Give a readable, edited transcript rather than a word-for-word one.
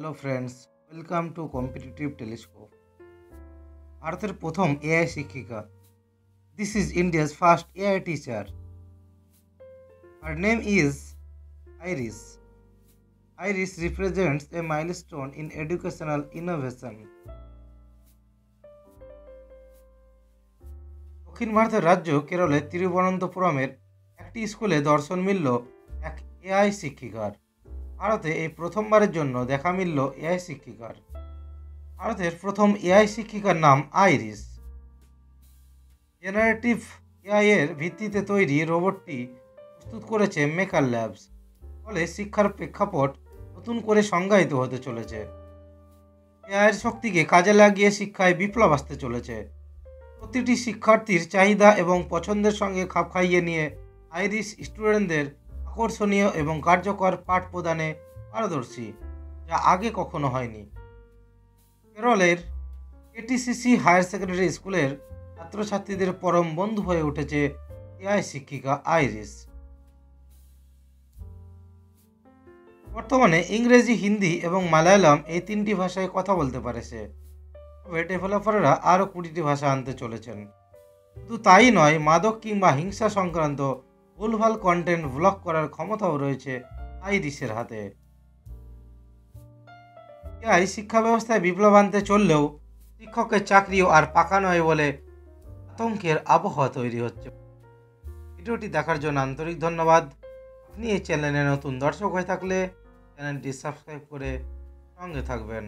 Hello friends, welcome to competitive telescope. ভারতের প্রথম AI শিক্ষিকা। This is India's first AI teacher. Her name is iris. Iris represents A milestone in educational innovation. দক্ষিণ ভারতের রাজ্য কেরলের তিরুবনন্তপুরমের একটি স্কুলে দর্শন মিলল এক এআই শিক্ষিকার। ভারতে এই প্রথমবারের জন্য দেখা মিলল এআই শিক্ষিকার। ভারতের প্রথম এআই শিক্ষিকার নাম আইরিস। জেনারেটিভ এআই এর ভিত্তিতে তৈরি রোবটটি প্রস্তুত করেছে মেকার ল্যাবস। ফলে শিক্ষার প্রেক্ষাপট নতুন করে সংজ্ঞায়িত হতে চলেছে। এআইয়ের শক্তিকে কাজে লাগিয়ে শিক্ষায় বিপ্লব আসতে চলেছে। প্রতিটি শিক্ষার্থীর চাহিদা এবং পছন্দের সঙ্গে খাপ খাইয়ে নিয়ে আইরিস স্টুডেন্টদের আকর্ষণীয় এবং কার্যকর পাঠ প্রদানে পারদর্শী, যা আগে কখনো হয়নি। কেরলের কেটিসিসি হায়ার সেকেন্ডারি স্কুলের ছাত্রছাত্রীদের পরম বন্ধু হয়ে উঠেছে এআই শিক্ষিকা আইরিস। বর্তমানে ইংরেজি, হিন্দি এবং মালায়ালাম এই তিনটি ভাষায় কথা বলতে পারে সে। তবে ডেভেলপাররা আরও 20টি ভাষা আনতে চলেছেন। শুধু তাই নয়, মাদক কিংবা হিংসা সংক্রান্ত ভুলভাল কন্টেন্ট ব্লক করার ক্ষমতাও রয়েছে আইরিসের হাতে। এআই শিক্ষা ব্যবস্থায় বিপ্লব আনতে চললেও শিক্ষকের চাকরিও আর পাকা নয় বলে আতঙ্কের আবহাওয়া তৈরি হচ্ছে। ভিডিওটি দেখার জন্য আন্তরিক ধন্যবাদ। আপনি এই চ্যানেলে নতুন দর্শক হয়ে থাকলে চ্যানেলটি সাবস্ক্রাইব করে সঙ্গে থাকবেন।